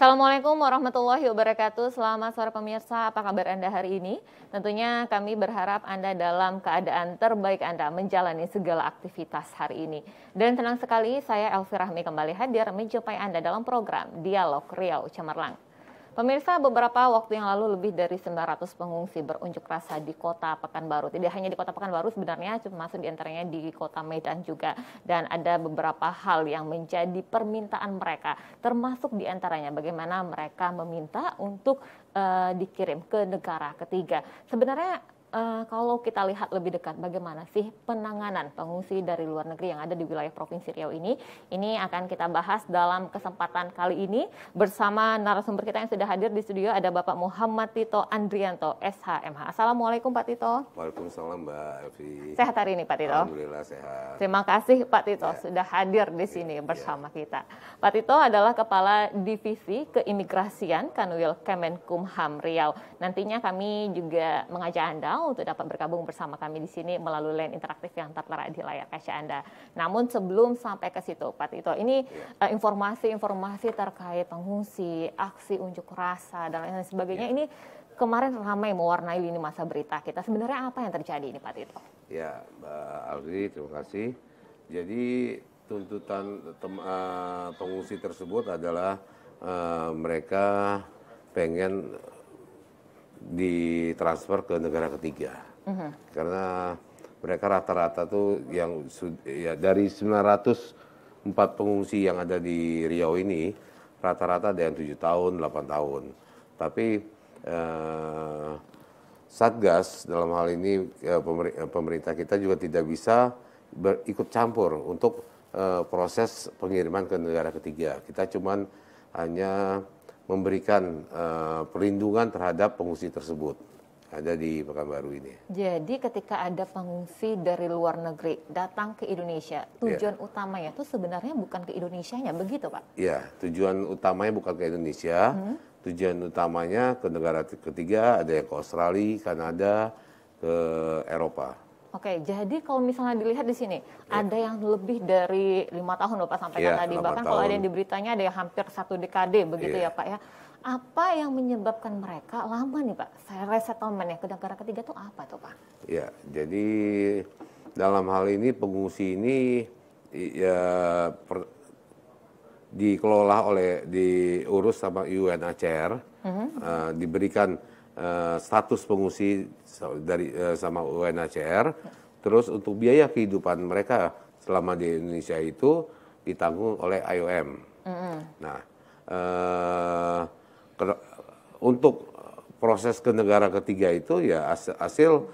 Assalamualaikum warahmatullahi wabarakatuh. Selamat sore pemirsa, apa kabar Anda hari ini? Tentunya kami berharap Anda dalam keadaan terbaik Anda menjalani segala aktivitas hari ini. Dan tenang sekali, saya Elvi Rahmi kembali hadir menjumpai Anda dalam program Dialog Riau Cemerlang. Pemirsa, beberapa waktu yang lalu lebih dari 900 pengungsi berunjuk rasa di kota Pekanbaru. Tidak hanya di kota Pekanbaru sebenarnya, termasuk diantaranya di kota Medan juga. Dan ada beberapa hal yang menjadi permintaan mereka, termasuk diantaranya bagaimana mereka meminta untuk dikirim ke negara ketiga. Sebenarnya kalau kita lihat lebih dekat bagaimana sih penanganan pengungsi dari luar negeri yang ada di wilayah Provinsi Riau ini akan kita bahas dalam kesempatan kali ini bersama narasumber kita yang sudah hadir di studio. Ada Bapak Muhammad Tito Andrianto, SHMH. Assalamualaikum Pak Tito. Waalaikumsalam Mbak Elvi. Sehat hari ini Pak Tito? Alhamdulillah sehat. Terima kasih Pak Tito sudah hadir di sini bersama kita. Pak Tito adalah Kepala Divisi Keimigrasian Kanwil Kemenkumham Riau. Nantinya kami juga mengajak Anda untuk dapat bergabung bersama kami di sini melalui line interaktif yang tertera di layar kaca Anda. Namun sebelum sampai ke situ, Pak Tito, ini informasi-informasi terkait pengungsi, aksi unjuk rasa dan lain sebagainya ini kemarin ramai mewarnai lini masa berita kita. Sebenarnya apa yang terjadi ini, Pak Tito? Ya, Mbak Aldi, terima kasih. Jadi tuntutan pengungsi tersebut adalah mereka pengen ditransfer ke negara ketiga, karena mereka rata-rata tuh yang dari 904 pengungsi yang ada di Riau ini rata-rata ada yang 7 tahun, 8 tahun. Tapi Satgas dalam hal ini pemerintah kita juga tidak bisa ikut campur untuk proses pengiriman ke negara ketiga. Kita cuman hanya memberikan perlindungan terhadap pengungsi tersebut ada di Pekanbaru ini. Jadi ketika ada pengungsi dari luar negeri datang ke Indonesia, tujuan utamanya itu sebenarnya bukan ke Indonesianya, begitu Pak? Iya, tujuan utamanya bukan ke Indonesia, tujuan utamanya ke negara ketiga, ada yang ke Australia, Kanada, ke Eropa. Oke, jadi kalau misalnya dilihat di sini, ada yang lebih dari 5 tahun Bapak sampaikan tadi, bahkan kalau ada yang di beritanya ada yang hampir 1 dekade begitu ya Pak ya. Apa yang menyebabkan mereka lama nih Pak, resettlement ya ke negara ketiga itu apa tuh Pak? Ya, jadi dalam hal ini pengungsi ini ya dikelola diurus sama UNHCR, diberikan status pengungsi sama UNHCR, terus untuk biaya kehidupan mereka selama di Indonesia itu ditanggung oleh IOM. Nah, untuk proses ke negara ketiga itu ya hasil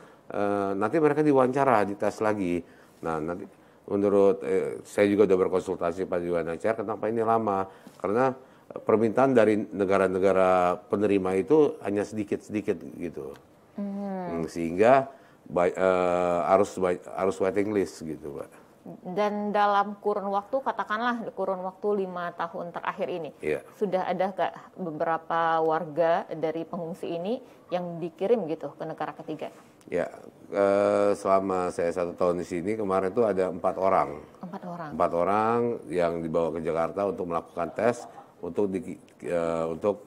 nanti mereka diwawancara, dites lagi. Nah, nanti menurut saya juga udah berkonsultasi pada UNHCR, kenapa ini lama? Karena permintaan dari negara-negara penerima itu hanya sedikit-sedikit gitu, sehingga harus waiting list gitu Pak. Dan dalam kurun waktu, katakanlah kurun waktu 5 tahun terakhir ini, sudah ada beberapa warga dari pengungsi ini yang dikirim gitu ke negara ketiga? Ya, selama saya 1 tahun di sini kemarin itu ada 4 orang. 4 orang yang dibawa ke Jakarta untuk melakukan tes untuk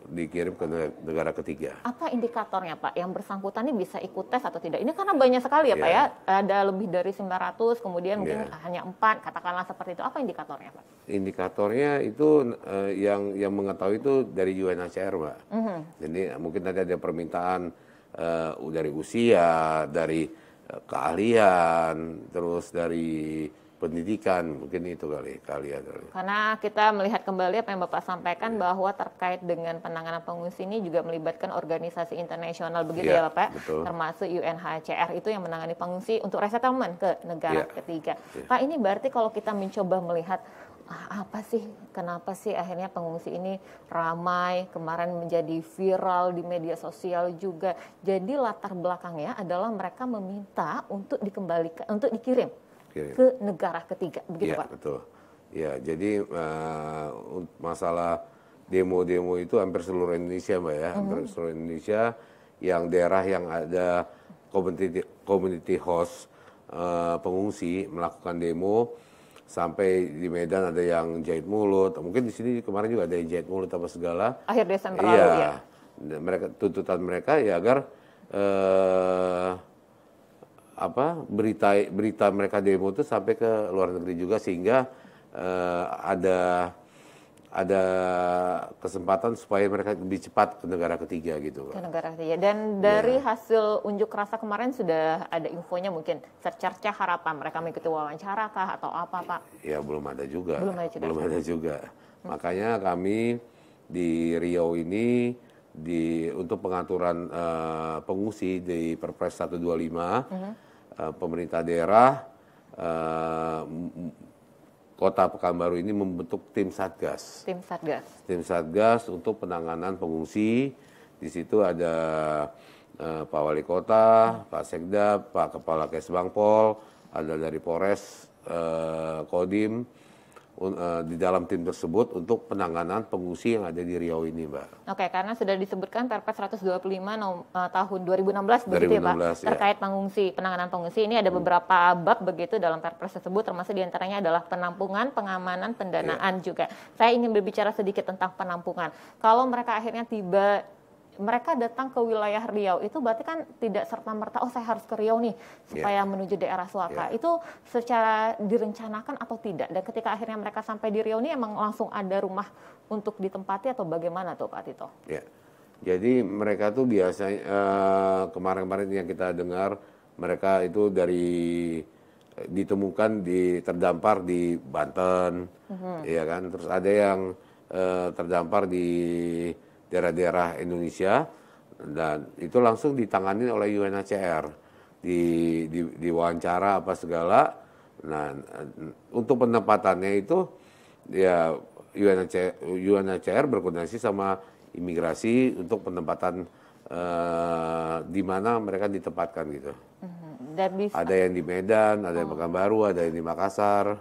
dikirim ke negara ketiga. Apa indikatornya Pak? Yang bersangkutan ini bisa ikut tes atau tidak? Ini karena banyak sekali ya Pak ya. Ada lebih dari 900, kemudian mungkin hanya 4, katakanlah seperti itu. Apa indikatornya Pak? Indikatornya itu yang mengetahui itu dari UNHCR Mbak. Jadi mungkin nanti ada permintaan dari usia, dari keahlian, terus dari pendidikan, mungkin itu kalian. Karena kita melihat kembali apa yang Bapak sampaikan bahwa terkait dengan penanganan pengungsi ini juga melibatkan organisasi internasional begitu ya Bapak, termasuk UNHCR itu yang menangani pengungsi untuk resettlement ke negara ketiga. Pak, ini berarti kalau kita mencoba melihat apa sih, kenapa sih akhirnya pengungsi ini ramai, kemarin menjadi viral di media sosial juga. Jadi latar belakangnya adalah mereka meminta untuk dikembalikan, untuk dikirim ke negara ketiga, begitu Pak? Betul. Ya, jadi masalah demo-demo itu hampir seluruh Indonesia Mbak ya, hampir seluruh Indonesia, yang daerah yang ada community host pengungsi melakukan demo sampai di Medan ada yang jahit mulut. Mungkin di sini kemarin juga ada yang jahit mulut apa segala. Akhir Desember lalu ya. Mereka tuntutan mereka ya agar berita mereka demo itu sampai ke luar negeri juga, sehingga ada kesempatan supaya mereka lebih cepat ke negara ketiga gitu. Ke negara ketiga. Dan dari hasil unjuk rasa kemarin sudah ada infonya mungkin secerca harapan mereka mengikuti wawancara kah atau apa Pak? Ya belum ada juga. Belum ada juga. Makanya kami di Riau ini untuk pengaturan pengungsi di Perpres 125 pemerintah daerah Kota Pekanbaru ini membentuk tim Satgas. Tim Satgas untuk penanganan pengungsi. Di situ ada Pak Wali Kota, Pak Sekda, Pak Kepala Kesbangpol, ada dari Polres, Kodim, di dalam tim tersebut untuk penanganan pengungsi yang ada di Riau ini, Mbak. Oke, karena sudah disebutkan Perpres 125 tahun 2016 begitu ya Pak, terkait pengungsi, penanganan pengungsi. Ini ada beberapa bab begitu dalam Perpres tersebut, termasuk diantaranya adalah penampungan, pengamanan, pendanaan juga. Saya ingin berbicara sedikit tentang penampungan. Kalau mereka akhirnya mereka datang ke wilayah Riau, itu berarti kan tidak serta-merta, saya harus ke Riau nih, supaya menuju daerah Suaka. Itu secara direncanakan atau tidak? Dan ketika akhirnya mereka sampai di Riau ini, emang langsung ada rumah untuk ditempati atau bagaimana tuh Pak Tito? Ya, jadi mereka tuh biasanya, kemarin-kemarin yang kita dengar, mereka itu ditemukan terdampar di Banten, ya kan? Terus ada yang terdampar di daerah-daerah Indonesia, dan itu langsung ditangani oleh UNHCR, diwawancara apa segala. Nah, untuk penempatannya itu ya UNHCR berkoordinasi sama imigrasi untuk penempatan di mana mereka ditempatkan gitu. Ada yang di Medan, ada yang Pekanbaru, ada yang di Makassar.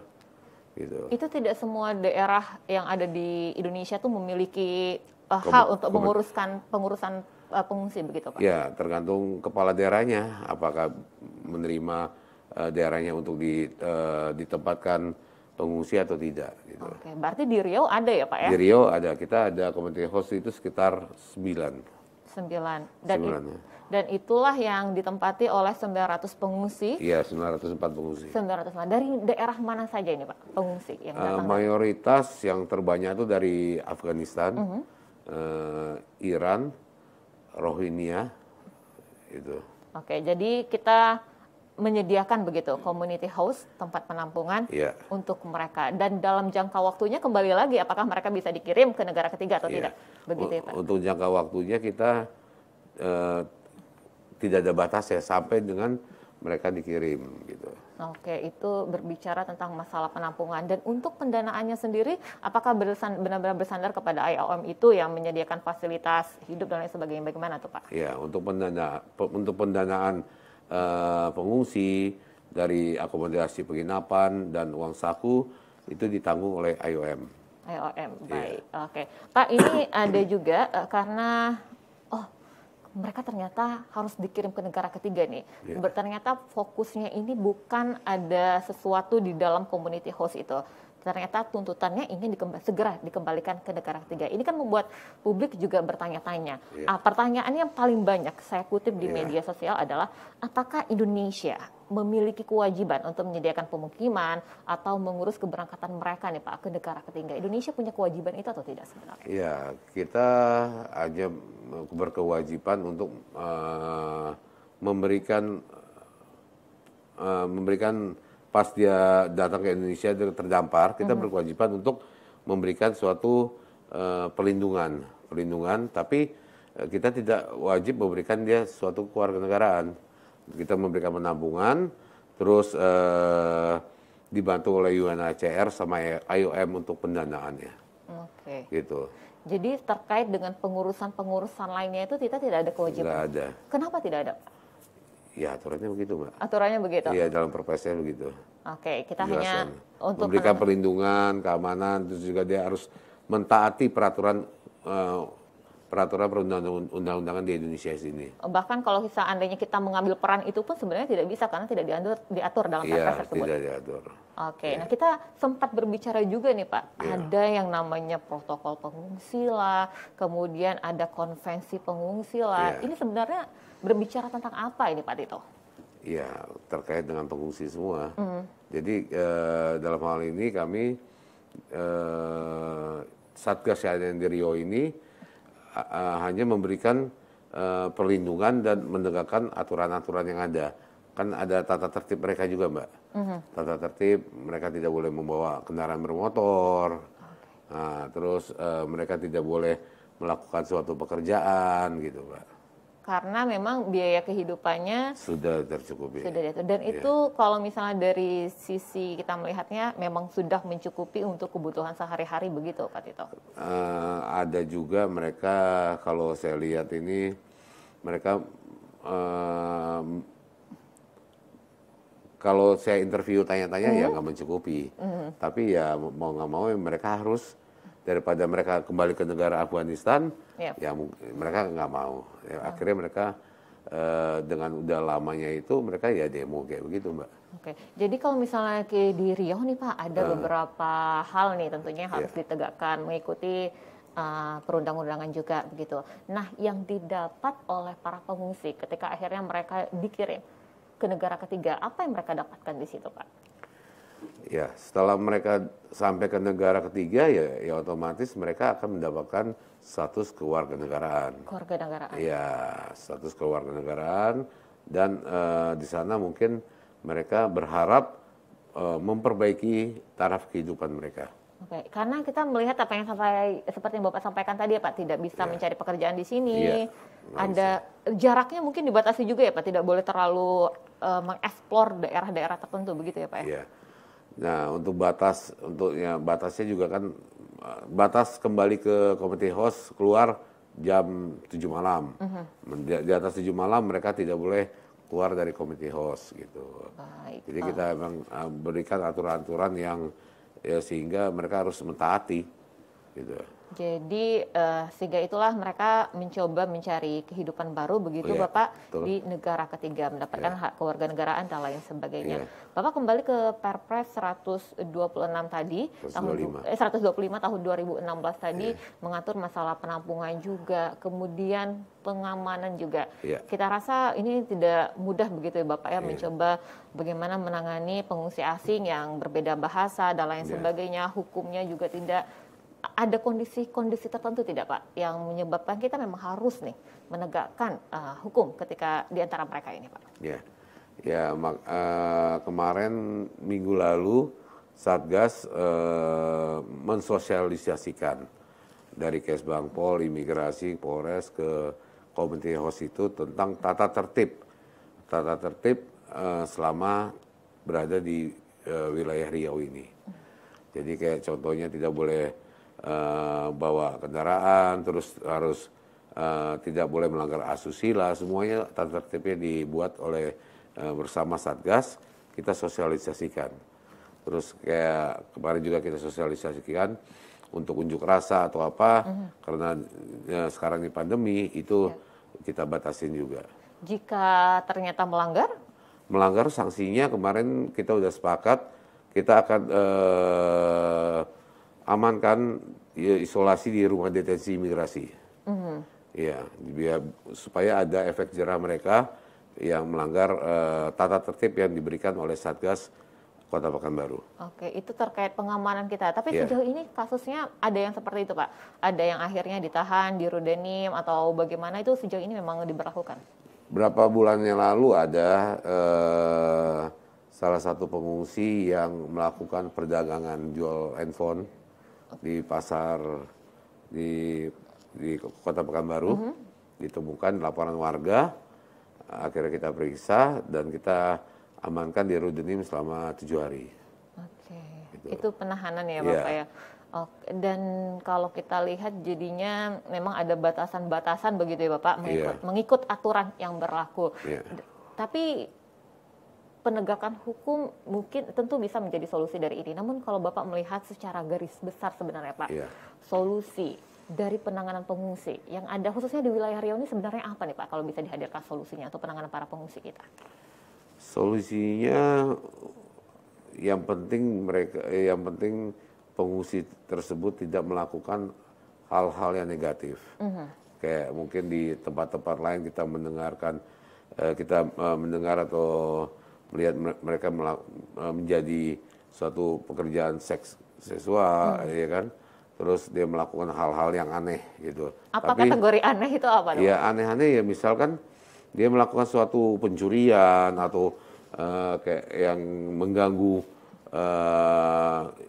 Gitu. Itu tidak semua daerah yang ada di Indonesia tuh memiliki hal untuk pengurusan pengungsi begitu Pak? Ya, tergantung kepala daerahnya, apakah menerima daerahnya untuk ditempatkan pengungsi atau tidak. Gitu. Oke, berarti di Riau ada ya Pak ya? Di Riau ada, kita ada community host itu sekitar 9. Dan itulah yang ditempati oleh 900 pengungsi? Iya, 904 pengungsi. 900. Dari daerah mana saja ini Pak pengungsi yang datang? Mayoritas yang terbanyak itu dari Afghanistan, Iran, Rohingya, itu. Oke, jadi kita menyediakan begitu community house, tempat penampungan untuk mereka. Dan dalam jangka waktunya kembali lagi, apakah mereka bisa dikirim ke negara ketiga atau tidak? Begitu ya Pak? Untuk jangka waktunya kita tidak ada batas ya, sampai dengan mereka dikirim gitu. Oke, itu berbicara tentang masalah penampungan. Dan untuk pendanaannya sendiri, apakah benar-benar bersandar kepada IOM itu yang menyediakan fasilitas hidup dan lain sebagainya? Bagaimana tuh Pak? Ya, untuk pendanaan pengungsi dari akomodasi penginapan dan uang saku itu ditanggung oleh IOM. Baik. Oke. Pak, ini ada juga karena mereka ternyata harus dikirim ke negara ketiga nih. Ternyata fokusnya ini bukan ada sesuatu di dalam community host itu. Ternyata tuntutannya ingin segera dikembalikan ke negara ketiga. Ini kan membuat publik juga bertanya-tanya. Pertanyaan yang paling banyak saya kutip di media sosial adalah, apakah Indonesia memiliki kewajiban untuk menyediakan pemukiman atau mengurus keberangkatan mereka nih Pak ke negara ketiga? Indonesia punya kewajiban itu atau tidak sebenarnya? Ya, kita hanya berkewajiban untuk memberikan pas dia datang ke Indonesia terdampar, kita berkewajiban untuk memberikan suatu perlindungan, tapi kita tidak wajib memberikan dia suatu kewarganegaraan. Kita memberikan penampungan, terus dibantu oleh UNHCR sama IOM untuk pendanaannya. Oke. Gitu. Jadi terkait dengan pengurusan lainnya itu kita tidak ada kewajiban? Nggak ada. Kenapa tidak ada? Ya, aturannya begitu, Mbak. Aturannya begitu? Iya, dalam perpresnya begitu. Oke, kita hanya untuk memberikan perlindungan, keamanan, terus juga dia harus mentaati peraturan perundang-undangan di Indonesia sini. Bahkan kalau seandainya kita mengambil peran itu pun sebenarnya tidak bisa karena tidak diatur dalam perpres tersebut. Iya, tidak diatur. Oke, nah kita sempat berbicara juga nih Pak, ada yang namanya protokol pengungsi lah, kemudian ada konvensi pengungsi lah. Ini sebenarnya berbicara tentang apa ini Pak Tito? Ya, terkait dengan pengungsi semua. Jadi dalam hal ini kami Satgas yang di Riau ini hanya memberikan perlindungan dan menegakkan aturan-aturan yang ada. Kan ada tata tertib mereka juga, Mbak. Tata tertib, mereka tidak boleh membawa kendaraan bermotor. Nah, terus mereka tidak boleh melakukan suatu pekerjaan gitu, Mbak. Karena memang biaya kehidupannya sudah tercukupi. Sudah diatur. Dan itu kalau misalnya dari sisi kita melihatnya memang sudah mencukupi untuk kebutuhan sehari-hari begitu, Pak Tito? Ada juga mereka, kalau saya lihat ini, mereka kalau saya interview tanya-tanya ya nggak mencukupi. Tapi ya mau nggak mau mereka harus, daripada mereka kembali ke negara Afghanistan, ya mereka nggak mau. Ya, akhirnya mereka dengan udah lamanya itu mereka ya demo kayak begitu, Mbak. Oke, jadi kalau misalnya di Riau nih Pak, ada beberapa hal nih tentunya yang harus ditegakkan, mengikuti perundang-undangan juga begitu. Nah, yang didapat oleh para pengungsi ketika akhirnya mereka dikirim ke negara ketiga, apa yang mereka dapatkan di situ, Pak? Ya, setelah mereka sampai ke negara ketiga, ya otomatis mereka akan mendapatkan status kewarganegaraan. Kewarganegaraan. Ya, status kewarganegaraan, dan di sana mungkin mereka berharap memperbaiki taraf kehidupan mereka. Oke, karena kita melihat apa yang seperti yang Bapak sampaikan tadi ya Pak, tidak bisa mencari pekerjaan di sini. Ada jaraknya mungkin dibatasi juga ya Pak, tidak boleh terlalu mengeksplor daerah-daerah tertentu begitu ya Pak ya. Iya. Nah, untuk batasnya juga kan batas kembali ke community host keluar jam 7 malam. Di atas 7 malam mereka tidak boleh keluar dari community host gitu. Baik. Jadi kita memang berikan aturan-aturan yang ya sehingga mereka harus mentaati gitu. Jadi sehingga itulah mereka mencoba mencari kehidupan baru begitu Bapak, betul, di negara ketiga, mendapatkan hak kewarganegaraan dan lain sebagainya. Bapak kembali ke Perpres 126 tadi, 125 tahun 2016 tadi, mengatur masalah penampungan juga, kemudian pengamanan juga. Kita rasa ini tidak mudah begitu ya Bapak ya, mencoba bagaimana menangani pengungsi asing yang berbeda bahasa dan lain sebagainya, hukumnya juga tidak. Ada kondisi-kondisi tertentu tidak Pak yang menyebabkan kita memang harus nih menegakkan hukum ketika di antara mereka ini Pak? Kemarin minggu lalu Satgas mensosialisasikan dari Kesbangpol, Imigrasi, Polres ke community host itu tentang tata tertib selama berada di wilayah Riau ini. Jadi kayak contohnya tidak boleh bawa kendaraan, terus harus tidak boleh melanggar asusila, semuanya tata tertibnya dibuat oleh bersama Satgas, kita sosialisasikan. Terus kayak kemarin juga kita sosialisasikan untuk unjuk rasa atau apa, karena sekarang ini pandemi itu kita batasin juga. Jika ternyata melanggar sanksinya kemarin kita udah sepakat, kita akan amankan isolasi di rumah detensi imigrasi. Ya, biar supaya ada efek jerah mereka yang melanggar tata tertib yang diberikan oleh Satgas Kota Pekanbaru. Oke, itu terkait pengamanan kita. Tapi sejauh ini kasusnya ada yang seperti itu, Pak? Ada yang akhirnya ditahan di Rudenim atau bagaimana, itu sejauh ini memang diberlakukan? Berapa bulan yang lalu ada salah satu pengungsi yang melakukan perdagangan jual handphone di pasar di Kota Pekanbaru. Ditemukan laporan warga, akhirnya kita periksa dan kita amankan di Rudenim selama 7 hari. Oke, itu penahanan ya Bapak ya. Oke. Dan kalau kita lihat jadinya memang ada batasan-batasan begitu ya Bapak, mengikut aturan yang berlaku. Tapi penegakan hukum mungkin tentu bisa menjadi solusi dari ini. Namun kalau Bapak melihat secara garis besar sebenarnya Pak, solusi dari penanganan pengungsi yang ada khususnya di wilayah Riau ini sebenarnya apa nih Pak, kalau bisa dihadirkan solusinya untuk penanganan para pengungsi kita? Solusinya yang penting pengungsi tersebut tidak melakukan hal-hal yang negatif. Kayak mungkin di tempat-tempat lain kita mendengar atau melihat mereka menjadi suatu pekerjaan seks seksual, ya kan? Terus dia melakukan hal-hal yang aneh gitu. Apa kategori aneh itu apa dong? Ya aneh-aneh ya misalkan dia melakukan suatu pencurian atau kayak yang mengganggu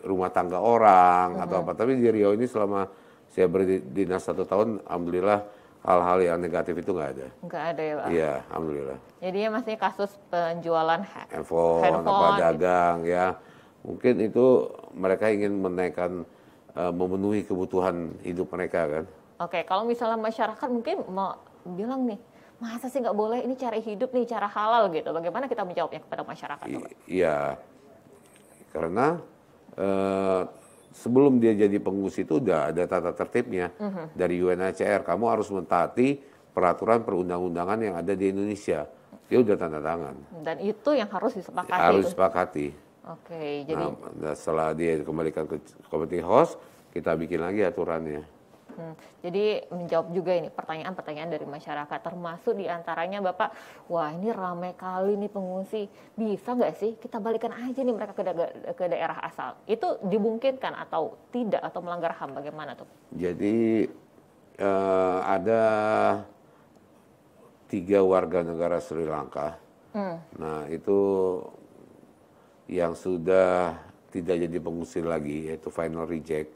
rumah tangga orang atau apa. Tapi di Riau ini selama saya berdinas 1 tahun, alhamdulillah hal-hal yang negatif itu nggak ada. Nggak ada ya Pak? Iya, alhamdulillah. Jadinya masih kasus penjualan Handphone apa dagang ya. Mungkin itu mereka ingin menaikkan, memenuhi kebutuhan hidup mereka kan. Oke, kalau misalnya masyarakat mungkin mau bilang nih, masa sih nggak boleh, ini cara hidup nih, cara halal gitu. Bagaimana kita menjawabnya kepada masyarakat? Iya, karena sebelum dia jadi pengungsi itu udah ada tata tertibnya dari UNHCR. Kamu harus mentaati peraturan perundang-undangan yang ada di Indonesia. Dia udah tanda tangan. Dan itu yang harus disepakati. Harus disepakati. Oke, jadi setelah dia dikembalikan ke community host, kita bikin lagi aturannya. Jadi menjawab juga ini pertanyaan-pertanyaan dari masyarakat, termasuk diantaranya Bapak, wah ini ramai kali nih pengungsi, bisa nggak sih kita balikan aja nih mereka ke daerah asal? Itu dimungkinkan atau tidak, atau melanggar HAM, bagaimana tuh? Jadi ada 3 warga negara Sri Lanka, nah itu yang sudah tidak jadi pengungsi lagi, yaitu final reject.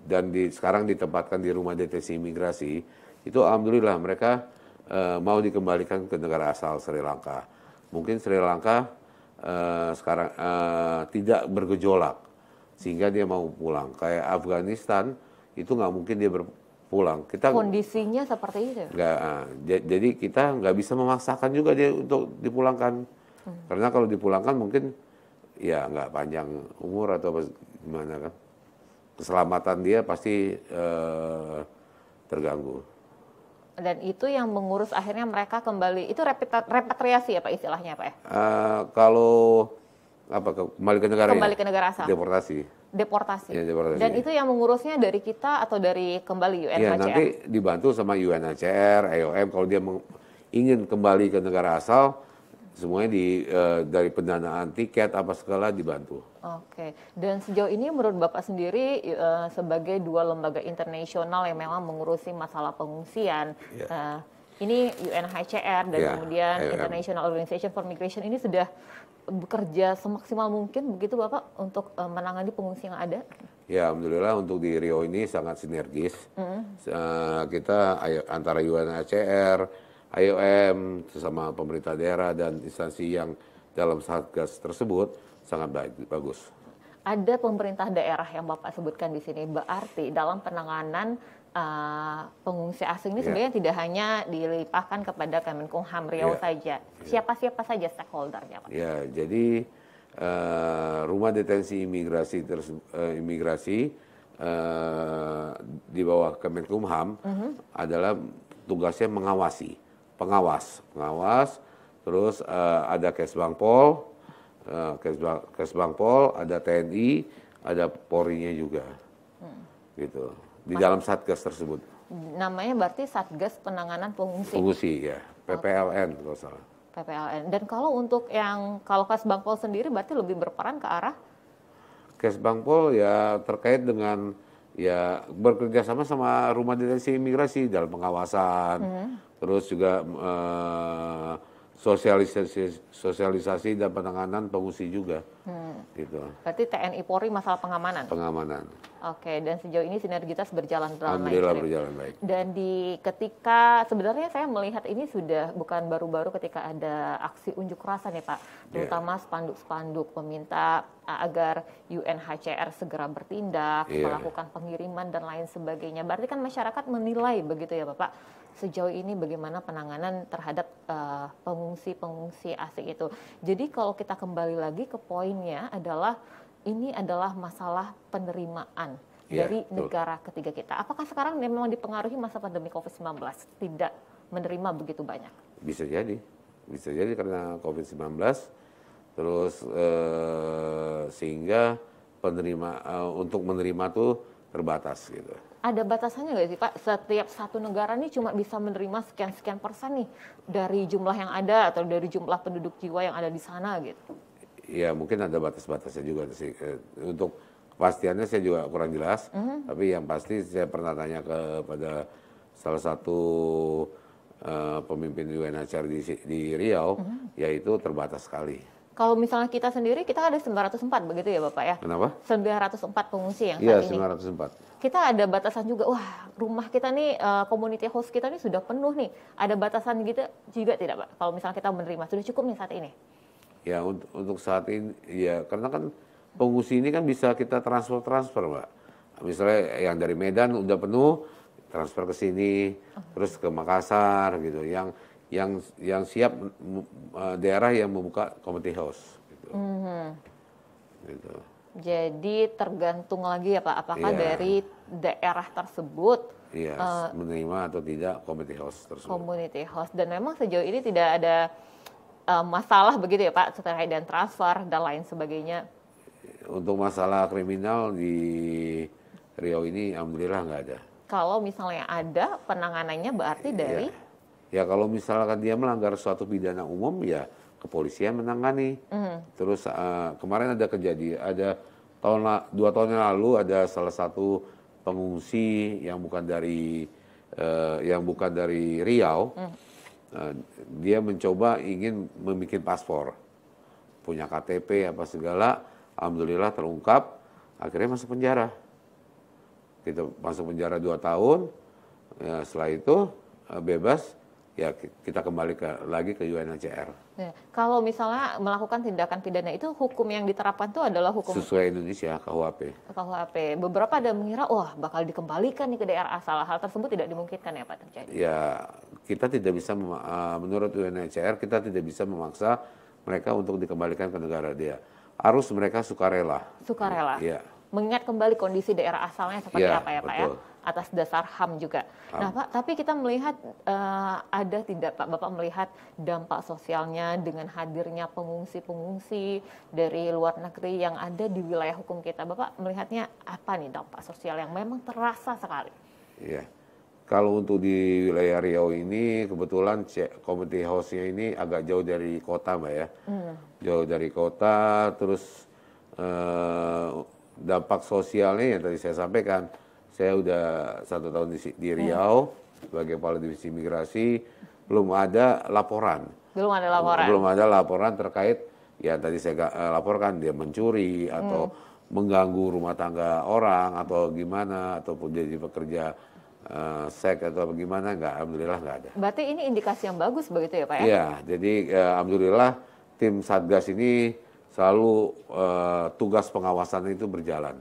Dan sekarang ditempatkan di rumah detensi imigrasi, itu alhamdulillah mereka mau dikembalikan ke negara asal Sri Lanka. Mungkin Sri Lanka sekarang tidak bergejolak sehingga dia mau pulang. Kayak Afghanistan itu nggak mungkin dia berpulang. Kondisinya seperti itu? Jadi kita nggak bisa memaksakan juga dia untuk dipulangkan. Karena kalau dipulangkan mungkin ya nggak panjang umur atau gimana kan. Keselamatan dia pasti terganggu. Dan itu yang mengurus akhirnya mereka kembali, itu repatriasi ya Pak istilahnya Pak ya? Kalau kembali ke negara asal? Deportasi. Ya, deportasi. Dan itu yang mengurusnya dari kita atau dari kembali UNHCR? Ya nanti dibantu sama UNHCR, IOM kalau dia ingin kembali ke negara asal, semuanya dari pendanaan tiket apa segala dibantu. Oke, dan sejauh ini menurut Bapak sendiri sebagai 2 lembaga internasional yang memang mengurusi masalah pengungsian, ini UNHCR dan kemudian International Organization for Migration ini sudah bekerja semaksimal mungkin begitu Bapak untuk menangani pengungsi yang ada? Ya, alhamdulillah untuk di Riau ini sangat sinergis. Kita antara UNHCR, IOM, sesama pemerintah daerah dan instansi yang dalam satgas tersebut sangat bagus. Ada pemerintah daerah yang Bapak sebutkan di sini, berarti dalam penanganan pengungsi asing ini sebenarnya tidak hanya dilimpahkan kepada Kemenkumham Riau saja. Siapa-siapa saja stakeholdernya Pak? Ya, jadi rumah detensi imigrasi di bawah Kemenkumham adalah tugasnya pengawas, terus ada Kesbangpol, ada TNI, ada Polri-nya juga, gitu. Di dalam satgas tersebut. Namanya berarti Satgas Penanganan Pengungsi. Pengungsi ya, PPLN kalau salah. PPLN. Dan kalau untuk kalau Kesbangpol sendiri berarti lebih berperan ke arah? Kesbangpol ya terkait dengan ya bekerja sama rumah detensi imigrasi dalam pengawasan, terus juga sosialisasi dan penanganan pengungsi juga, gitu. Berarti TNI Polri masalah pengamanan. Pengamanan. Oke, dan sejauh ini sinergitas berjalan dengan baik. Alhamdulillah berjalan baik. Dan ketika sebenarnya saya melihat ini sudah bukan baru-baru ketika ada aksi unjuk rasa nih Pak, terutama spanduk-spanduk meminta agar UNHCR segera bertindak, melakukan pengiriman dan lain sebagainya. Berarti kan masyarakat menilai begitu ya Bapak, sejauh ini bagaimana penanganan terhadap pengungsi asing itu. Jadi kalau kita kembali lagi ke poinnya adalah ini adalah masalah penerimaan dari negara ketiga kita. Apakah sekarang memang dipengaruhi masa pandemi COVID-19 tidak menerima begitu banyak? Bisa jadi karena COVID-19 terus sehingga untuk menerima tuh terbatas gitu. Ada batasannya nggak sih Pak? Setiap satu negara nih cuma bisa menerima sekian-sekian persen nih dari jumlah yang ada atau dari jumlah penduduk jiwa yang ada di sana gitu. Ya mungkin ada batas-batasnya juga sih. Untuk kepastiannya saya juga kurang jelas. Tapi yang pasti saya pernah tanya kepada salah satu pemimpin UNHCR di Riau, yaitu terbatas sekali. Kalau misalnya kita sendiri, kita ada 904 begitu ya Bapak ya? Kenapa? 904 pengungsi yang Iya, saat ini. 904. Kita ada batasan juga, wah rumah kita nih, community host kita nih sudah penuh nih. Ada batasan gitu juga tidak Pak? Kalau misalnya kita menerima, sudah cukup nih saat ini? Ya untuk saat ini, ya karena kan pengungsi ini kan bisa kita transfer Mbak. Misalnya yang dari Medan udah penuh, transfer ke sini, terus ke Makassar gitu. Yang siap daerah yang membuka community house gitu. Gitu. Jadi tergantung lagi ya Pak, apakah dari daerah tersebut menerima atau tidak community house tersebut. Community house, dan memang sejauh ini tidak ada masalah begitu ya Pak, terkait dan transfer dan lain sebagainya. Untuk masalah kriminal di Riau ini alhamdulillah nggak ada. Kalau misalnya ada penanganannya berarti dari Ya kalau misalkan dia melanggar suatu pidana umum ya kepolisian menangani. Terus kemarin ada kejadian, ada 2 tahun yang lalu ada salah satu pengungsi yang bukan dari Riau. Dia mencoba ingin membuat paspor, punya KTP apa segala, alhamdulillah terungkap, akhirnya masuk penjara. Kita masuk penjara 2 tahun, ya, setelah itu bebas. Ya kita kembali lagi ke UNHCR. Ya, kalau misalnya melakukan tindakan pidana itu hukum yang diterapkan itu adalah hukum sesuai Indonesia KUHP. KUHP. Beberapa ada mengira wah bakal dikembalikan nih ke daerah asal. Hal tersebut tidak dimungkinkan ya Pak terjadi. Ya kita tidak bisa menurut UNHCR kita tidak bisa memaksa mereka untuk dikembalikan ke negara dia. Harus mereka sukarela. Sukarela. Iya. Mengingat kembali kondisi daerah asalnya seperti apa ya Pak betul. ya, atas dasar HAM juga. Nah Pak, tapi kita melihat ada tidak Pak, Bapak melihat dampak sosialnya dengan hadirnya pengungsi-pengungsi dari luar negeri yang ada di wilayah hukum kita. Bapak melihatnya apa nih dampak sosial yang memang terasa sekali? Iya. Kalau untuk di wilayah Riau ini kebetulan community house-nya ini agak jauh dari kota Mbak ya. Jauh dari kota, terus dampak sosialnya yang tadi saya sampaikan, saya udah 1 tahun di Riau sebagai kepala divisi imigrasi, belum ada laporan. Belum ada laporan terkait ya tadi saya laporkan dia mencuri atau mengganggu rumah tangga orang atau gimana ataupun jadi pekerja seks atau bagaimana, alhamdulillah nggak ada. Berarti ini indikasi yang bagus begitu ya Pak ya? Iya, jadi alhamdulillah tim Satgas ini selalu tugas pengawasan itu berjalan.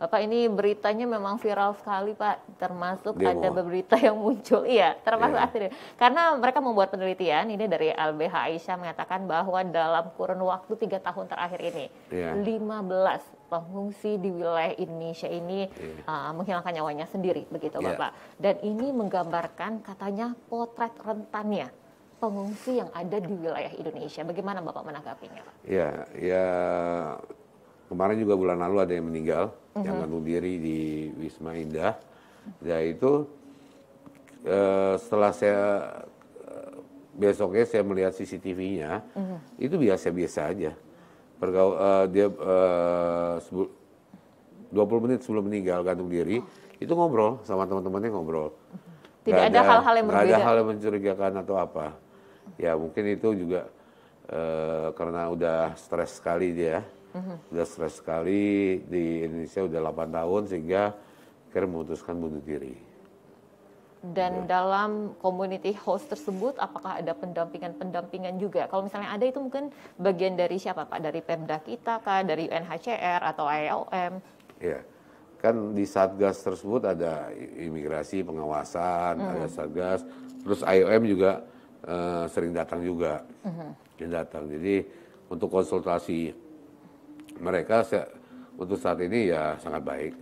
Bapak, ini beritanya memang viral sekali Pak, termasuk Demo. ada berita yang muncul, termasuk asli. Karena mereka membuat penelitian, ini dari LBH Aisyah mengatakan bahwa dalam kurun waktu 3 tahun terakhir ini, 15 pengungsi di wilayah Indonesia ini menghilangkan nyawanya sendiri, begitu Bapak. Dan ini menggambarkan katanya potret rentannya pengungsi yang ada di wilayah Indonesia. Bagaimana Bapak menanggapinya Pak? Ya kemarin juga bulan lalu ada yang meninggal, yang gantung diri di Wisma Indah. Ya itu setelah besoknya saya melihat CCTV-nya, itu biasa-biasa aja. Dia 20 menit sebelum meninggal gantung diri, itu ngobrol sama teman-temannya ngobrol. Tidak ada hal-hal yang berbeda. Tidak ada hal yang mencurigakan atau apa. Ya mungkin itu juga karena udah stres sekali dia. Udah stres sekali di Indonesia udah 8 tahun sehingga akhirnya memutuskan bunuh diri. Dan dalam community house tersebut apakah ada pendampingan juga? Kalau misalnya ada itu mungkin bagian dari siapa Pak? Dari Pemda kita kah? Dari UNHCR atau IOM? Iya. Kan di Satgas tersebut ada imigrasi, pengawasan, ada Satgas, terus IOM juga sering datang juga. Jadi untuk konsultasi mereka untuk saat ini ya sangat baik.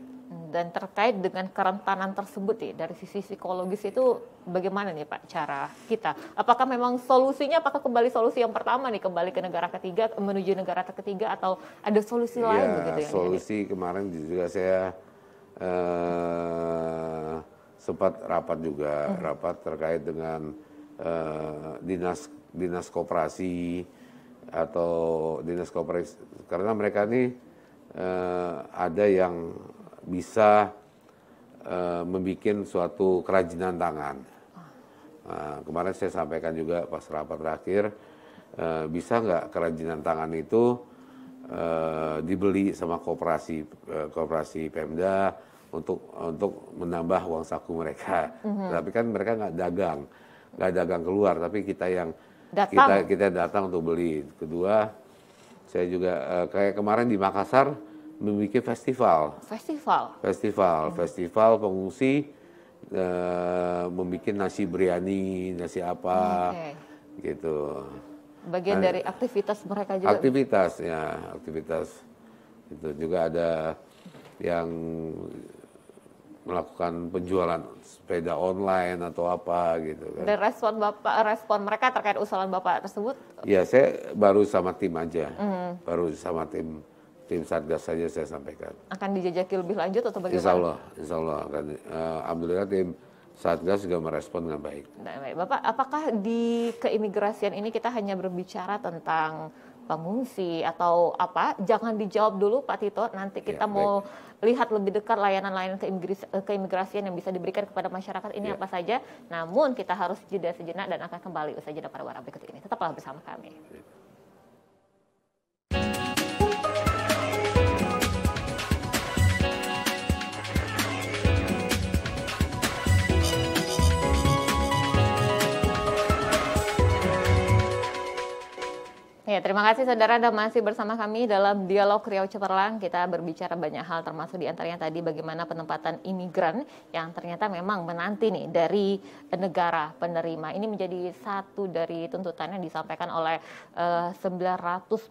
Dan terkait dengan kerentanan tersebut nih, dari sisi psikologis itu bagaimana nih Pak cara kita? Apakah memang solusinya, apakah kembali solusi yang pertama nih, kembali ke negara ketiga, menuju negara ketiga, atau ada solusi lain begitu yang solusi jadi? kemarin juga saya sempat rapat juga, rapat terkait dengan dinas koperasi atau dinas koperasi, karena mereka ini ada yang bisa membuat suatu kerajinan tangan. Nah, kemarin saya sampaikan juga pas rapat terakhir, bisa nggak kerajinan tangan itu dibeli sama koperasi Pemda untuk menambah uang saku mereka. Tapi kan mereka nggak dagang keluar, tapi kita yang kita datang untuk beli. Kedua, saya juga kayak kemarin di Makassar membuat festival pengungsi, membuat nasi biryani, nasi apa, gitu. Bagian dari aktivitas mereka juga. Aktivitas itu juga ada yang melakukan penjualan sepeda online atau apa gitu kan. Dan respon mereka terkait usulan Bapak tersebut? Ya, saya baru sama tim aja, baru sama tim Satgas saja saya sampaikan. Akan dijajaki lebih lanjut atau bagaimana? Insya Allah akan. Alhamdulillah tim Satgas juga merespon dengan baik. Nah, baik. Bapak, apakah di keimigrasian ini kita hanya berbicara tentang pengungsi atau apa? Jangan dijawab dulu Pak Tito, nanti kita mau lihat lebih dekat layanan-layanan keimigrasian yang bisa diberikan kepada masyarakat ini apa saja. Namun kita harus jeda sejenak dan akan kembali usai jeda pada warna berikut ini. Tetaplah bersama kami. Ya, terima kasih saudara Anda masih bersama kami dalam Dialog Riau Cemerlang. Kita berbicara banyak hal, termasuk diantaranya tadi bagaimana penempatan imigran yang ternyata memang menanti nih dari negara penerima. Ini menjadi satu dari tuntutan yang disampaikan oleh 900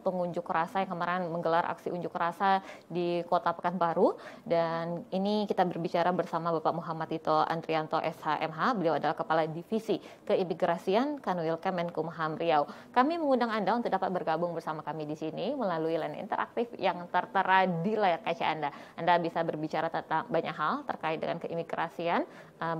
pengunjuk rasa yang kemarin menggelar aksi unjuk rasa di Kota Pekanbaru. Dan ini kita berbicara bersama Bapak Muhammad Tito Andrianto SHMH. Beliau adalah Kepala Divisi Keimigrasian Kanwil Kemenkumham Riau. Kami mengundang Anda untuk dapat bergabung bersama kami di sini melalui line interaktif yang tertera di layar kaca Anda. Anda bisa berbicara tentang banyak hal terkait dengan keimigrasian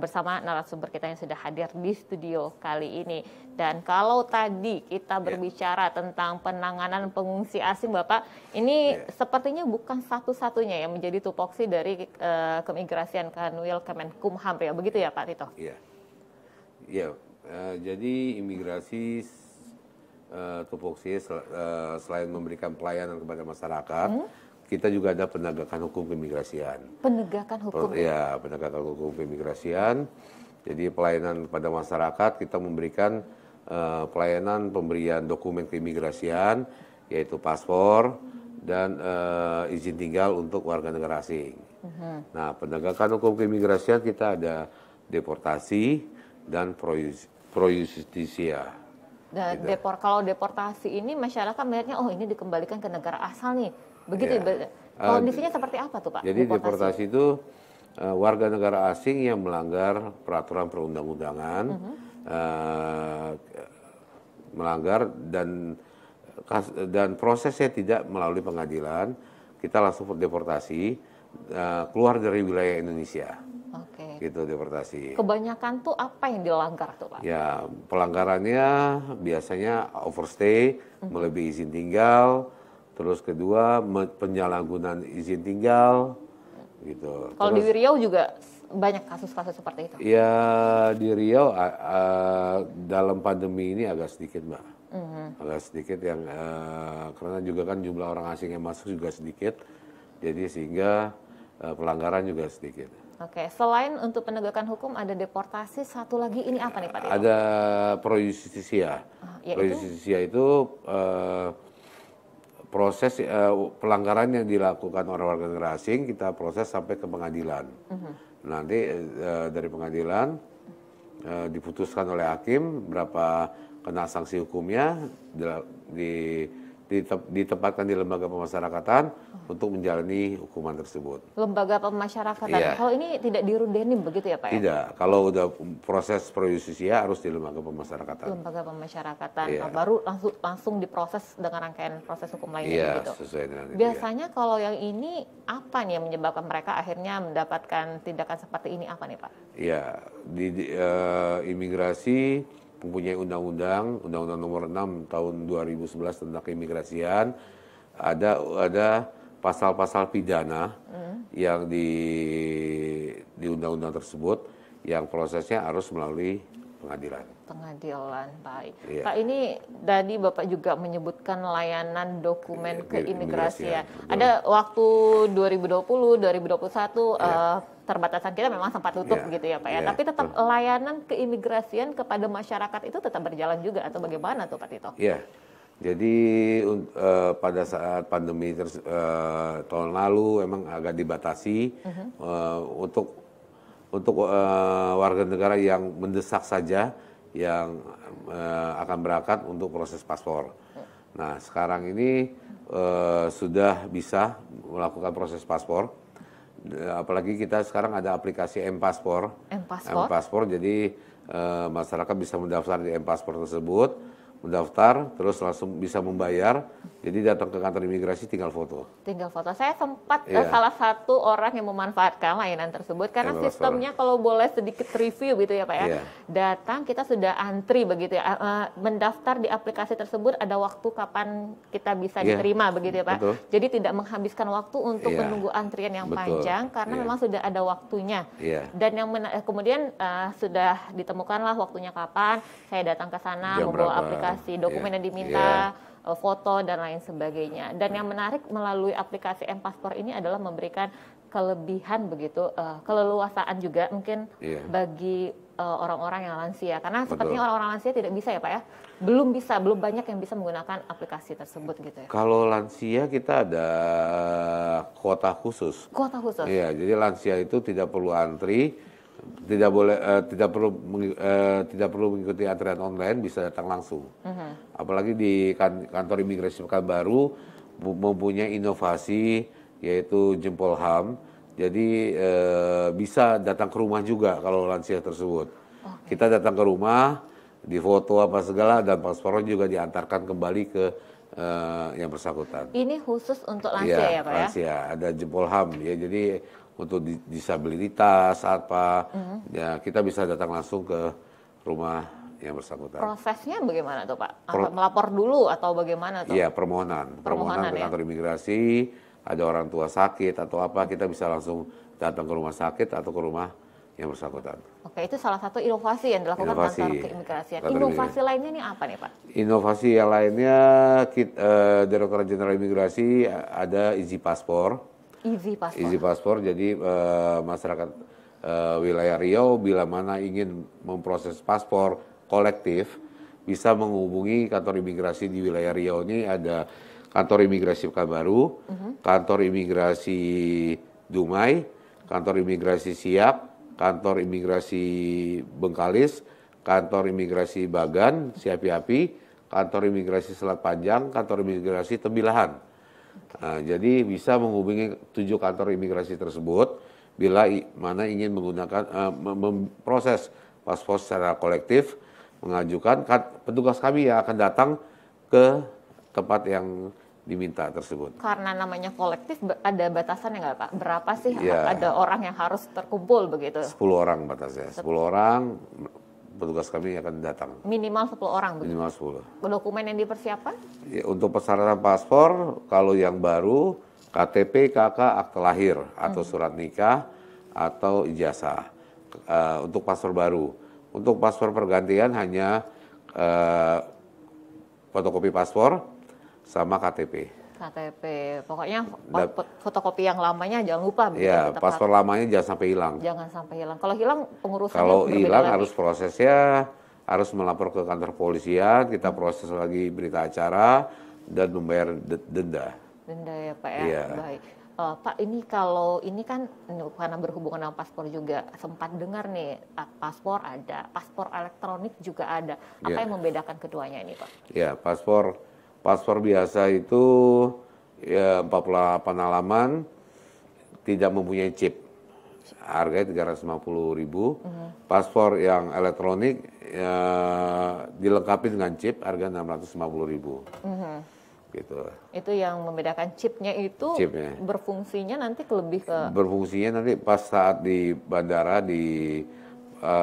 bersama narasumber kita yang sudah hadir di studio kali ini. Dan kalau tadi kita berbicara tentang penanganan pengungsi asing, Bapak, ini sepertinya bukan satu-satunya yang menjadi tupoksi dari keimigrasian Kanwil Kemenkumham Riau, begitu ya Pak Tito? Iya. Jadi imigrasi tupoksi selain memberikan pelayanan kepada masyarakat, kita juga ada penegakan hukum keimigrasian. Penegakan hukum? Ya, penegakan hukum keimigrasian. Jadi pelayanan kepada masyarakat, kita memberikan pelayanan pemberian dokumen keimigrasian, yaitu paspor dan izin tinggal untuk warga negara asing. Nah, penegakan hukum keimigrasian kita ada deportasi dan pro justisia. Dan kalau deportasi ini masyarakat melihatnya, oh ini dikembalikan ke negara asal nih, begitu. Kondisinya seperti apa tuh Pak? Jadi deportasi itu warga negara asing yang melanggar peraturan perundang-undangan, melanggar dan prosesnya tidak melalui pengadilan, kita langsung deportasi keluar dari wilayah Indonesia. Gitu, deportasi. Kebanyakan tuh apa yang dilanggar tuh Pak? Ya, pelanggarannya biasanya overstay, melebihi izin tinggal, terus kedua penyalahgunaan izin tinggal, gitu. Kalau di Riau juga banyak kasus-kasus seperti itu? Ya, di Riau dalam pandemi ini agak sedikit Mbak. Agak sedikit yang karena juga kan jumlah orang asing yang masuk juga sedikit, jadi sehingga pelanggaran juga sedikit. Oke, selain untuk penegakan hukum ada deportasi, satu lagi ini apa nih Pak Tito? Ada pro justisia. Pro justisia itu proses pelanggaran yang dilakukan oleh warga negara asing, kita proses sampai ke pengadilan. Nanti dari pengadilan diputuskan oleh hakim berapa kena sanksi hukumnya, ditempatkan di lembaga pemasyarakatan untuk menjalani hukuman tersebut. Lembaga pemasyarakatan. Iya. Kalau ini tidak dirundenim begitu ya Pak ya? Tidak, kalau udah proses pro justisia harus di lembaga pemasyarakatan. Lembaga pemasyarakatan. Iya. Baru langsung diproses dengan rangkaian proses hukum lainnya Iya, gitu. sesuai dengan itu. Biasanya kalau yang ini apa nih yang menyebabkan mereka akhirnya mendapatkan tindakan seperti ini, apa nih Pak? Iya, imigrasi mempunyai undang-undang nomor 6 tahun 2011 tentang keimigrasian, ada pasal-pasal pidana yang di undang-undang tersebut yang prosesnya harus melalui pengadilan. Pengadilan, baik. Iya. Pak, ini tadi Bapak juga menyebutkan layanan dokumen keimigrasian. betul. Ada waktu 2020, 2021 terbatasan kita memang sempat tutup gitu ya Pak ya. Iya, Tapi tetap betul. layanan keimigrasian kepada masyarakat itu tetap berjalan juga atau bagaimana tuh Pak Tito? Iya. Jadi pada saat pandemi tahun lalu emang agak dibatasi untuk warga negara yang mendesak saja yang akan berangkat untuk proses paspor. Nah, sekarang ini sudah bisa melakukan proses paspor. Apalagi kita sekarang ada aplikasi M-Paspor. M-Paspor, jadi masyarakat bisa mendaftar di M-Paspor tersebut, mendaftar, terus langsung bisa membayar. Jadi datang ke kantor imigrasi tinggal foto. Tinggal foto. Saya sempat salah satu orang yang memanfaatkan layanan tersebut karena sistemnya kalau boleh sedikit review gitu ya Pak ya. Datang kita sudah antri begitu ya. Mendaftar di aplikasi tersebut ada waktu kapan kita bisa diterima begitu ya Pak. Betul. Jadi tidak menghabiskan waktu untuk menunggu antrian yang panjang karena memang sudah ada waktunya. Dan yang kemudian sudah ditemukanlah waktunya kapan saya datang ke sana membawa aplikasi dokumen yang diminta. Foto dan lain sebagainya. Dan yang menarik melalui aplikasi M-Paspor ini adalah memberikan kelebihan begitu, keleluasaan juga mungkin bagi orang-orang yang lansia. Karena sepertinya orang-orang lansia tidak bisa ya Pak ya? Belum banyak yang bisa menggunakan aplikasi tersebut gitu ya. Kalau lansia kita ada kuota khusus. Kuota khusus? Iya, jadi lansia itu tidak perlu antri, tidak perlu mengikuti antrian online, bisa datang langsung. Apalagi di kantor imigrasi Pekanbaru mempunyai inovasi yaitu jempol HAM. Jadi bisa datang ke rumah juga kalau lansia tersebut. Kita datang ke rumah, difoto apa segala, dan paspornya juga diantarkan kembali ke yang bersangkutan. Ini khusus untuk lansia ya Pak ya? Lansia, ada jempol HAM ya. Jadi untuk disabilitas apa, ya kita bisa datang langsung ke rumah yang bersangkutan. Prosesnya bagaimana tuh Pak? Melapor dulu atau bagaimana tuh? Iya, permohonan ke kantor imigrasi. Ada orang tua sakit atau apa, kita bisa langsung datang ke rumah sakit atau ke rumah yang bersangkutan. Oke, itu salah satu inovasi yang dilakukan kantor keimigrasian. Inovasi lainnya ini apa nih Pak? Inovasi yang lainnya, Direktorat Jenderal Imigrasi ada Easy Paspor. Easy Paspor, jadi masyarakat wilayah Riau bila mana ingin memproses paspor kolektif bisa menghubungi kantor imigrasi di wilayah Riau. Ini ada kantor imigrasi Pekanbaru, kantor imigrasi Dumai, kantor imigrasi Siak, kantor imigrasi Bengkalis, kantor imigrasi Bagan, Siapi-api, kantor imigrasi Selat Panjang, kantor imigrasi Tembilahan. Nah, jadi bisa menghubungi 7 kantor imigrasi tersebut bila mana ingin menggunakan memproses paspor secara kolektif, mengajukan petugas kami yang akan datang ke tempat yang diminta tersebut. Karena namanya kolektif ada batasannya nggak Pak? Berapa sih ada orang yang harus terkumpul begitu? 10 orang batasnya. 10 orang petugas kami akan datang. Minimal 10 orang begitu? Minimal 10. Dokumen yang dipersiapkan? Ya, untuk persyaratan paspor, kalau yang baru, KTP, KK, akte lahir, atau surat nikah, atau ijazah. Untuk paspor baru. Untuk paspor pergantian hanya fotokopi paspor sama KTP. KTP, pokoknya fotokopi yang lamanya jangan lupa. Ya, paspor lamanya jangan sampai hilang. Jangan sampai hilang. Kalau hilang pengurusannya Kalau hilang lagi. harus prosesnya, harus melapor ke kantor polisian, kita proses lagi berita acara, dan membayar denda. Denda ya Pak ya, baik. Pak, ini kalau ini kan karena berhubungan dengan paspor juga, sempat dengar nih paspor ada, paspor elektronik juga ada. Apa yang membedakan keduanya ini Pak? Ya, paspor Paspor biasa itu ya 48 halaman, tidak mempunyai chip. Harganya 350.000. Paspor yang elektronik ya, dilengkapi dengan chip, harga 650.000. Gitu. Itu yang membedakan chipnya itu berfungsinya nanti lebih ke berfungsinya nanti pas saat di bandara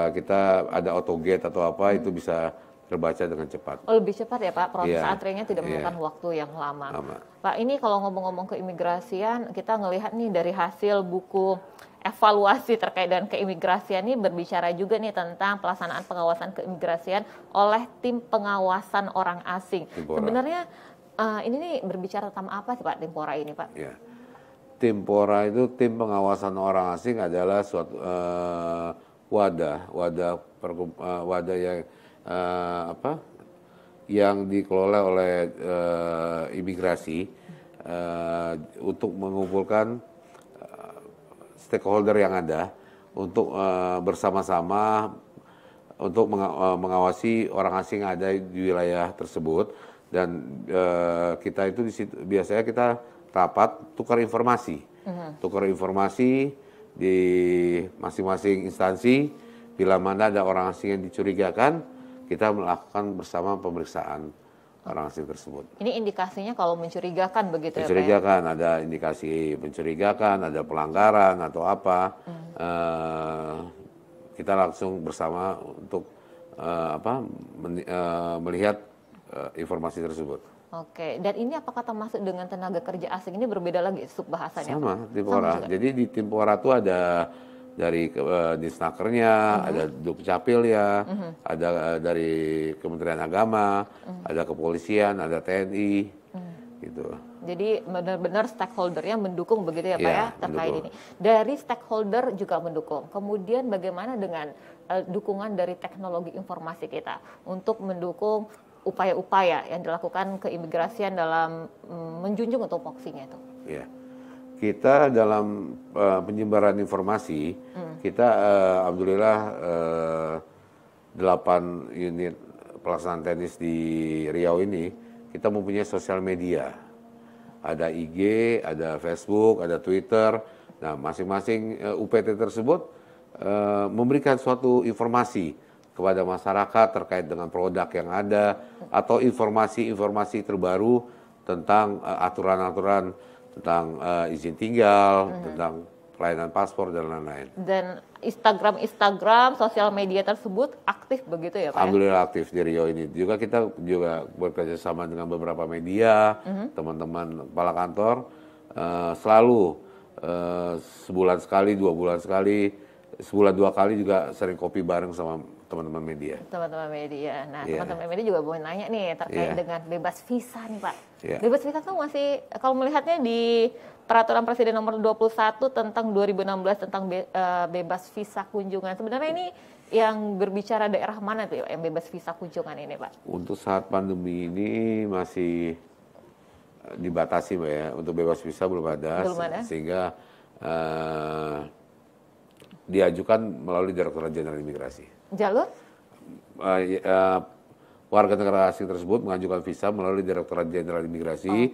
kita ada autogate atau apa itu bisa terbaca dengan cepat. Oh, lebih cepat ya Pak, proses antrinya tidak memakan waktu yang lama. Pak, ini kalau ngomong-ngomong keimigrasian, kita ngelihat nih dari hasil buku evaluasi terkait dengan keimigrasian ini berbicara juga nih tentang pelaksanaan pengawasan keimigrasian oleh tim pengawasan orang asing. Timpora. Sebenarnya ini nih berbicara tentang apa sih Pak Timpora ini Pak? Ya. Timpora itu tim pengawasan orang asing adalah suatu wadah yang dikelola oleh imigrasi untuk mengumpulkan stakeholder yang ada untuk bersama-sama untuk mengawasi orang asing yang ada di wilayah tersebut. Dan kita itu di situ biasanya kita rapat tukar informasi di masing-masing instansi. Bila mana ada orang asing yang dicurigakan, kita melakukan bersama pemeriksaan orang asing tersebut. Ini indikasinya kalau mencurigakan begitu mencurigakan, ya Pak? Ada indikasi mencurigakan, ada pelanggaran atau apa, kita langsung bersama untuk melihat informasi tersebut. Oke, dan ini apakah termasuk dengan tenaga kerja asing? Ini berbeda lagi subbahasanya? Sama, Timpora. Jadi di Timpora itu ada dari Disnakernya, ada Dukcapil ya, ada dari Kementerian Agama, ada kepolisian, ada TNI, gitu. Jadi benar-benar stakeholdernya mendukung begitu ya Pak ya terkait mendukung. ini. Dari stakeholder juga mendukung. Kemudian bagaimana dengan dukungan dari teknologi informasi kita untuk mendukung upaya-upaya yang dilakukan keimigrasian dalam menjunjung untuk voksinya itu? Ya. Kita dalam penyebaran informasi, kita alhamdulillah 8 unit pelaksanaan teknis di Riau ini, kita mempunyai sosial media. Ada IG, ada Facebook, ada Twitter. Nah, masing-masing UPT tersebut memberikan suatu informasi kepada masyarakat terkait dengan produk yang ada, atau informasi-informasi terbaru tentang aturan-aturan tentang izin tinggal, tentang pelayanan paspor dan lain-lain. Dan Instagram, sosial media tersebut aktif begitu ya Pak? Alhamdulillah aktif di Riau ini. Juga kita juga bekerja sama dengan beberapa media, teman-teman kepala kantor, selalu sebulan sekali, 2 bulan sekali, sebulan 2 kali juga sering kopi bareng sama teman-teman media. Teman-teman media. Nah, teman-teman media juga mau nanya nih terkait dengan bebas visa nih Pak. Bebas visa kan masih, kalau melihatnya di Peraturan Presiden Nomor 21 tentang 2016 tentang bebas visa kunjungan. Sebenarnya ini yang berbicara daerah mana tuh yang bebas visa kunjungan ini Pak? Untuk saat pandemi ini masih dibatasi Mbak ya. Untuk bebas visa belum ada. Sehingga diajukan melalui Direktorat Jenderal Imigrasi. Jalur? Warga negara asing tersebut mengajukan visa melalui Direktorat Jenderal Imigrasi,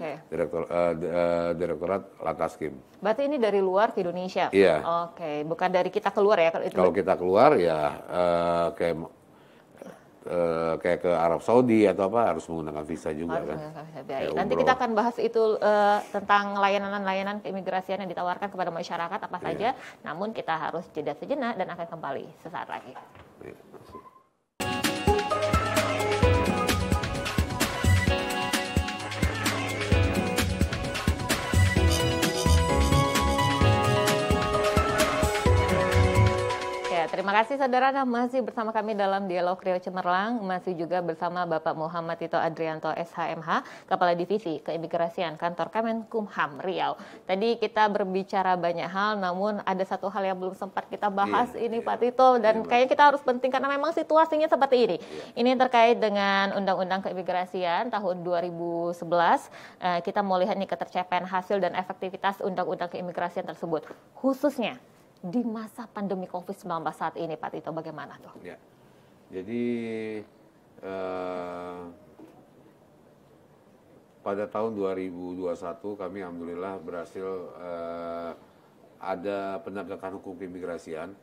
Direktorat Lantaskim. Berarti ini dari luar ke Indonesia? Iya. Oke, bukan dari kita keluar ya? Kalau kita keluar ya kayak ke Arab Saudi atau apa harus menggunakan visa juga kan. Nanti kita akan bahas itu tentang layanan-layanan keimigrasian yang ditawarkan kepada masyarakat apa saja. Namun kita harus jeda sejenak dan akan kembali sesaat lagi. Terima kasih saudara, masih bersama kami dalam Dialog Riau Cemerlang, masih juga bersama Bapak Muhammad Tito Adrianto SHMH, Kepala Divisi Keimigrasian Kantor Kemenkumham Riau. Tadi kita berbicara banyak hal, namun ada satu hal yang belum sempat kita bahas Pak Tito, dan kayaknya kita harus penting karena memang situasinya seperti ini. Ini terkait dengan Undang-Undang Keimigrasian tahun 2011, kita mau lihat nih ketercapaian hasil dan efektivitas Undang-Undang Keimigrasian tersebut, khususnya di masa pandemi COVID-19 saat ini, Pak Tito, bagaimana tuh? Ya, jadi pada tahun 2021 kami alhamdulillah berhasil ada penegakan hukum keimigrasian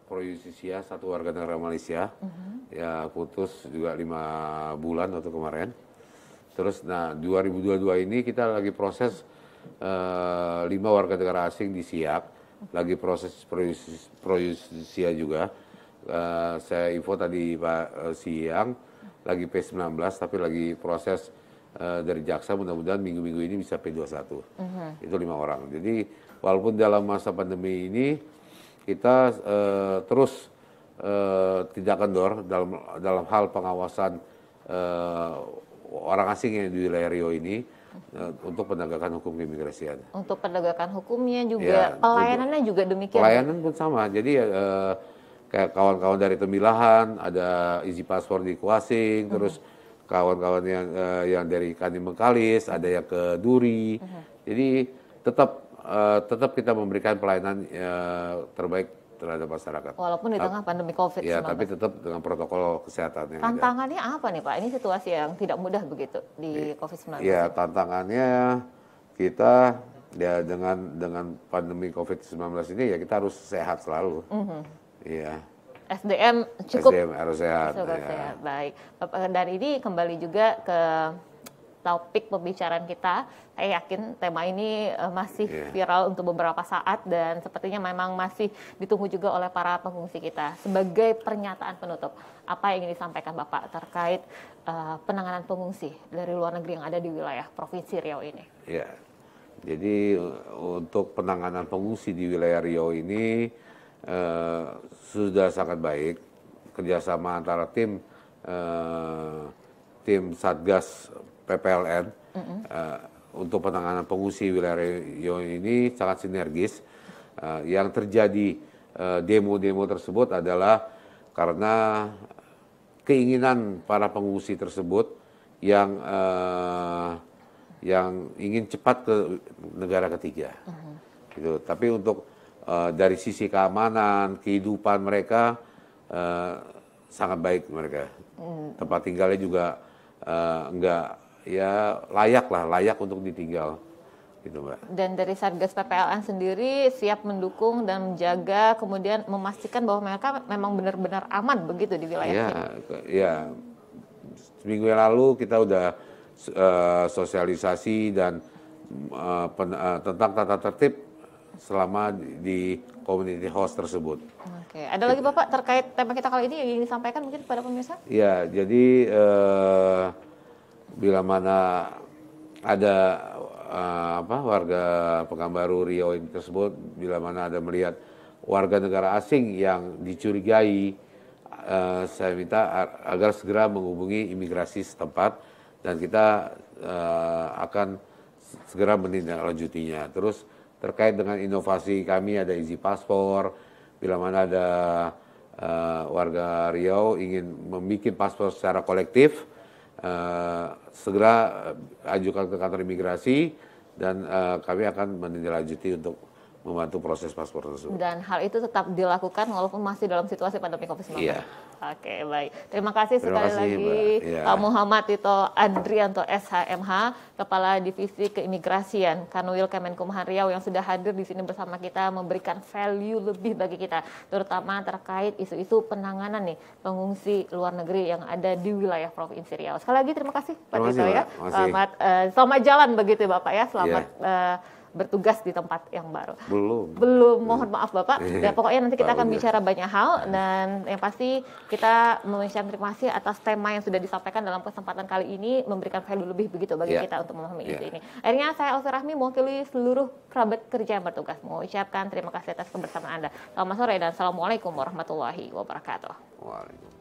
pro justisia satu warga negara Malaysia ya putus juga 5 bulan waktu kemarin. Terus nah 2022 ini kita lagi proses 5 warga negara asing di Siak, lagi proses pro justisia juga. Saya info tadi Pak siang lagi P19 tapi lagi proses dari jaksa, mudah-mudahan minggu-minggu ini bisa P21. Itu 5 orang. Jadi walaupun dalam masa pandemi ini kita terus tidak kendor dalam hal pengawasan orang asing yang di wilayah Riau ini untuk penegakan hukum keimigrasian. Untuk penegakan hukumnya juga, ya, pelayanannya juga demikian. Pelayanan pun sama. Jadi kayak kawan-kawan dari Temilahan, ada izin paspor di Kuasing, terus kawan-kawan yang dari Kanim Mengkalis, ada yang ke Duri. Jadi tetap kita memberikan pelayanan terbaik terhadap masyarakat. Walaupun di tengah pandemi COVID-19. Ya, tapi tetap dengan protokol kesehatan yang tantangannya ada. Apa nih Pak? Ini situasi yang tidak mudah begitu di COVID-19. Ya, tantangannya kita ya dengan pandemi COVID-19 ini ya kita harus sehat selalu. Iya. SDM cukup. SDM harus sehat. Ya. Sehat. Baik. Dari ini kembali juga ke topik pembicaraan kita. Saya yakin tema ini masih viral untuk beberapa saat dan sepertinya memang masih ditunggu juga oleh para pengungsi kita. Sebagai pernyataan penutup, apa yang ingin disampaikan Bapak terkait penanganan pengungsi dari luar negeri yang ada di wilayah Provinsi Riau ini? Ya. Jadi untuk penanganan pengungsi di wilayah Riau ini sudah sangat baik, kerjasama antara tim Satgas PPLN untuk penanganan pengungsi wilayah Riau ini sangat sinergis. Yang terjadi demo-demo tersebut adalah karena keinginan para pengungsi tersebut yang ingin cepat ke negara ketiga. Gitu. Tapi untuk dari sisi keamanan, kehidupan mereka sangat baik mereka. Tempat tinggalnya juga layak untuk ditinggal. Gitu, Mbak. Dan dari Satgas PPLN sendiri siap mendukung dan menjaga, kemudian memastikan bahwa mereka memang benar-benar aman begitu di wilayah ini. Ya, seminggu yang lalu kita udah sosialisasi dan tentang tata tertib selama di community host tersebut. Oke, ada lagi Bapak terkait tema kita kali ini yang ingin disampaikan mungkin kepada pemirsa? Ya, jadi bila mana ada warga Pekanbaru Riau ini tersebut, bila mana ada melihat warga negara asing yang dicurigai, saya minta agar segera menghubungi imigrasi setempat dan kita akan segera menindaklanjutinya. Terus terkait dengan inovasi kami ada izin paspor, bila mana ada warga Riau ingin membuat paspor secara kolektif, segera ajukan ke kantor imigrasi dan kami akan menindaklanjuti untuk membantu proses paspor tersebut. Dan hal itu tetap dilakukan walaupun masih dalam situasi pandemi COVID-19. Iya. Oke, baik. Terima kasih sekali lagi Pak Muhammad Tito Andrianto SHMH, Kepala Divisi Keimigrasian Kanwil Kemenkumham Riau yang sudah hadir di sini bersama kita memberikan value lebih bagi kita, terutama terkait isu-isu penanganan nih pengungsi luar negeri yang ada di wilayah Provinsi Riau. Sekali lagi terima kasih Pak Tito ya. Selamat jalan begitu Bapak ya. Selamat bertugas di tempat yang baru. Belum, mohon maaf Bapak. Ya pokoknya nanti kita akan bicara banyak hal dan yang pasti kita mengucapkan terima kasih atas tema yang sudah disampaikan dalam kesempatan kali ini, memberikan value lebih begitu bagi kita untuk memahami isu ini. Akhirnya saya Elsa Rahmi mewakili seluruh kerabat kerja yang bertugas mengucapkan terima kasih atas kebersamaan Anda. Selamat sore dan assalamualaikum warahmatullahi wabarakatuh. Waalaikumsalam.